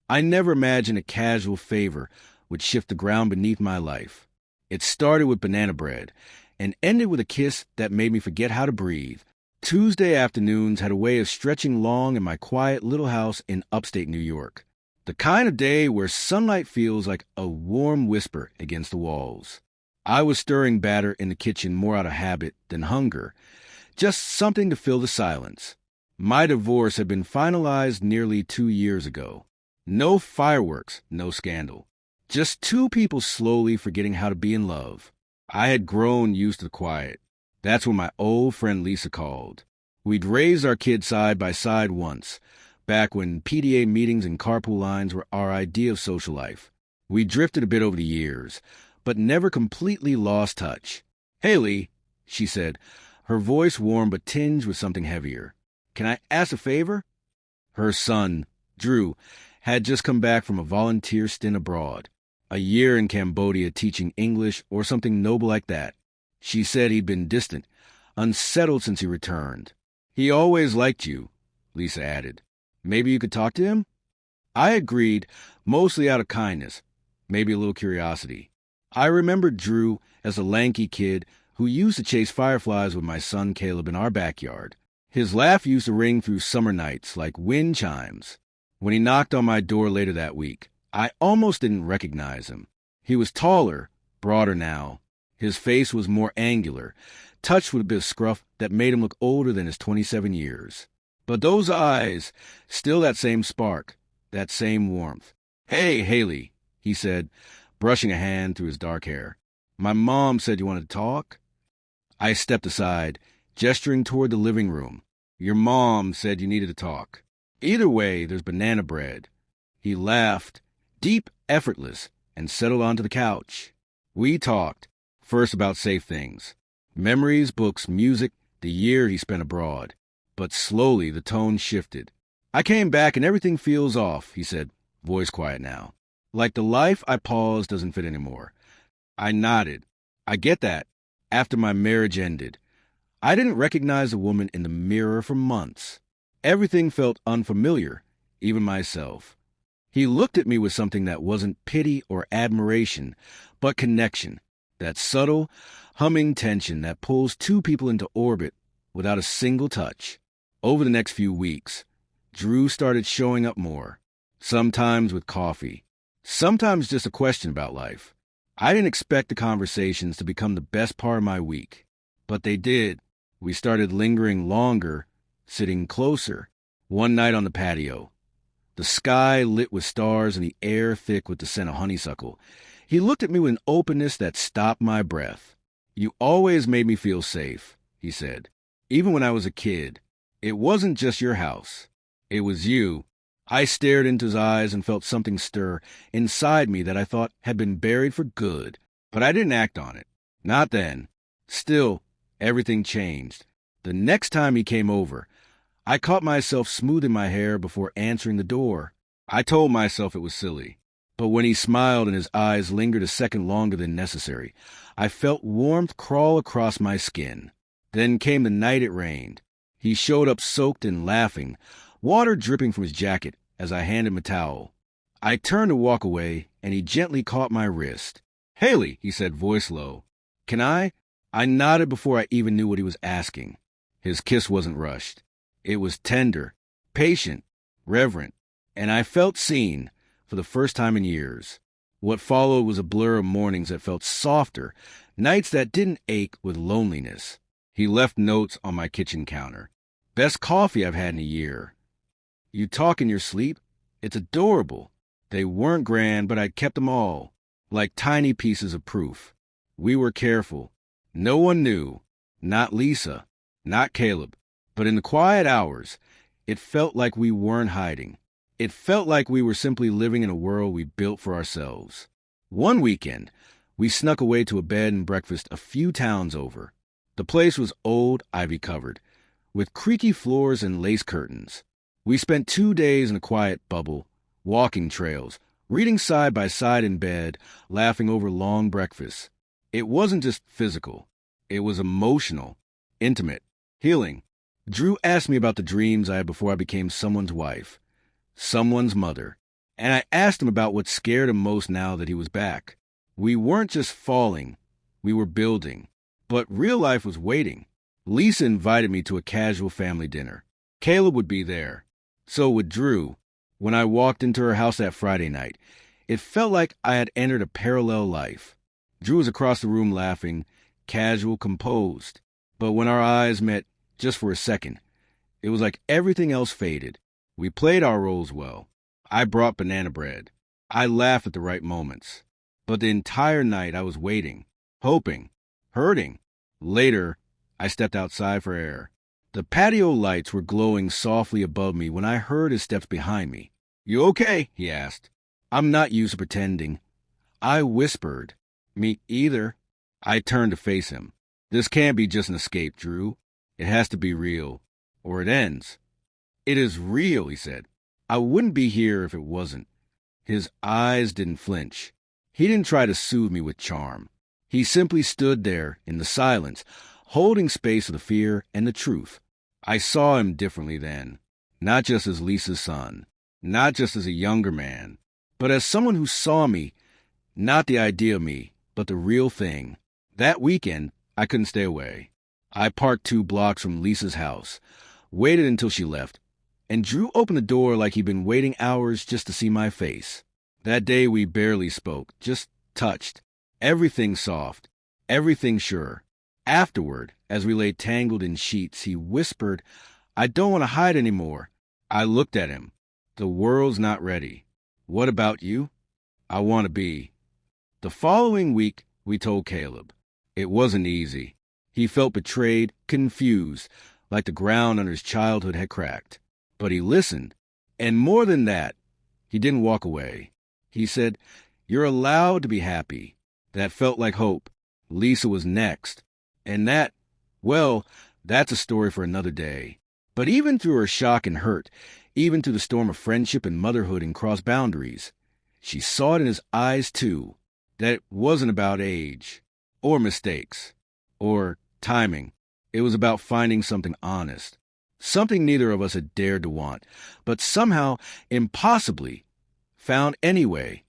I never imagined a casual favor would shift the ground beneath my life. It started with banana bread and ended with a kiss that made me forget how to breathe. Tuesday afternoons had a way of stretching long in my quiet little house in upstate New York. The kind of day where sunlight feels like a warm whisper against the walls. I was stirring batter in the kitchen more out of habit than hunger, just something to fill the silence. My divorce had been finalized nearly 2 years ago. No fireworks, no scandal. Just two people slowly forgetting how to be in love. I had grown used to the quiet. That's when my old friend Lisa called. We'd raised our kids side by side once, back when PTA meetings and carpool lines were our idea of social life. We drifted a bit over the years, but never completely lost touch. "Hey, Lee," she said, her voice warm but tinged with something heavier. "Can I ask a favor?" Her son, Drew, had just come back from a volunteer stint abroad. A year in Cambodia teaching English or something noble like that. She said he'd been distant, unsettled since he returned. "He always liked you," Lisa added. "Maybe you could talk to him?" I agreed, mostly out of kindness, maybe a little curiosity. I remembered Drew as a lanky kid who used to chase fireflies with my son Caleb in our backyard. His laugh used to ring through summer nights like wind chimes. When he knocked on my door later that week, I almost didn't recognize him. He was taller, broader now. His face was more angular, touched with a bit of scruff that made him look older than his 27 years. But those eyes, still that same spark, that same warmth. "Hey, Haley," he said, brushing a hand through his dark hair. "My mom said you wanted to talk?" I stepped aside, gesturing toward the living room. "Your mom said you needed to talk. Either way, there's banana bread." He laughed, deep, effortless, and settled onto the couch. We talked, first about safe things. Memories, books, music, the year he spent abroad. But slowly the tone shifted. "I came back and everything feels off," he said, voice quiet now. "Like the life I paused doesn't fit anymore." I nodded. "I get that. After my marriage ended, I didn't recognize a woman in the mirror for months. Everything felt unfamiliar, even myself." He looked at me with something that wasn't pity or admiration, but connection, that subtle, humming tension that pulls two people into orbit without a single touch. Over the next few weeks, Drew started showing up more, sometimes with coffee, sometimes just a question about life. I didn't expect the conversations to become the best part of my week, but they did. We started lingering longer, sitting closer. One night on the patio, the sky lit with stars and the air thick with the scent of honeysuckle, he looked at me with an openness that stopped my breath. "You always made me feel safe," he said. "Even when I was a kid. It wasn't just your house. It was you." I stared into his eyes and felt something stir inside me that I thought had been buried for good, but I didn't act on it. Not then. Still, everything changed. The next time he came over, I caught myself smoothing my hair before answering the door. I told myself it was silly. But when he smiled and his eyes lingered a second longer than necessary, I felt warmth crawl across my skin. Then came the night it rained. He showed up soaked and laughing, water dripping from his jacket as I handed him a towel. I turned to walk away, and he gently caught my wrist. "Haley," he said, voice low. "Can I?" I nodded before I even knew what he was asking. His kiss wasn't rushed. It was tender, patient, reverent, and I felt seen for the first time in years. What followed was a blur of mornings that felt softer, nights that didn't ache with loneliness. He left notes on my kitchen counter. "Best coffee I've had in a year. You talk in your sleep? It's adorable." They weren't grand, but I'd kept them all, like tiny pieces of proof. We were careful. No one knew. Not Lisa. Not Caleb. But in the quiet hours, it felt like we weren't hiding. It felt like we were simply living in a world we built for ourselves. One weekend, we snuck away to a bed and breakfast a few towns over. The place was old, ivy-covered, with creaky floors and lace curtains. We spent 2 days in a quiet bubble, walking trails, reading side by side in bed, laughing over long breakfasts. It wasn't just physical. It was emotional, intimate, healing. Drew asked me about the dreams I had before I became someone's wife, someone's mother. And I asked him about what scared him most now that he was back. We weren't just falling, we were building. But real life was waiting. Lisa invited me to a casual family dinner. Caleb would be there. So would Drew. When I walked into her house that Friday night, it felt like I had entered a parallel life. Drew was across the room laughing, casual, composed. But when our eyes met, just for a second, it was like everything else faded. We played our roles well. I brought banana bread. I laughed at the right moments. But the entire night I was waiting, hoping, hurting. Later, I stepped outside for air. The patio lights were glowing softly above me when I heard his steps behind me. "You okay?" he asked. I'm not used to pretending. I whispered, "Me either." I turned to face him. "This can't be just an escape, Drew. It has to be real, or it ends." "It is real," he said. "I wouldn't be here if it wasn't." His eyes didn't flinch. He didn't try to soothe me with charm. He simply stood there in the silence, holding space for the fear and the truth. I saw him differently then, not just as Lisa's son, not just as a younger man, but as someone who saw me, not the idea of me, but the real thing. That weekend, I couldn't stay away. I parked 2 blocks from Lisa's house, waited until she left, and Drew opened the door like he'd been waiting hours just to see my face. That day we barely spoke, just touched. Everything soft, everything sure. Afterward, as we lay tangled in sheets, he whispered, "I don't want to hide anymore." I looked at him. "The world's not ready." "What about you?" "I want to be." The following week, we told Caleb. It wasn't easy. He felt betrayed, confused, like the ground under his childhood had cracked. But he listened. And more than that, he didn't walk away. He said, "You're allowed to be happy." That felt like hope. Lisa was next. And that, well, that's a story for another day. But even through her shock and hurt, even through the storm of friendship and motherhood and cross boundaries, she saw it in his eyes too, that it wasn't about age, or mistakes, or timing. It was about finding something honest, something neither of us had dared to want, but somehow, impossibly, found anyway.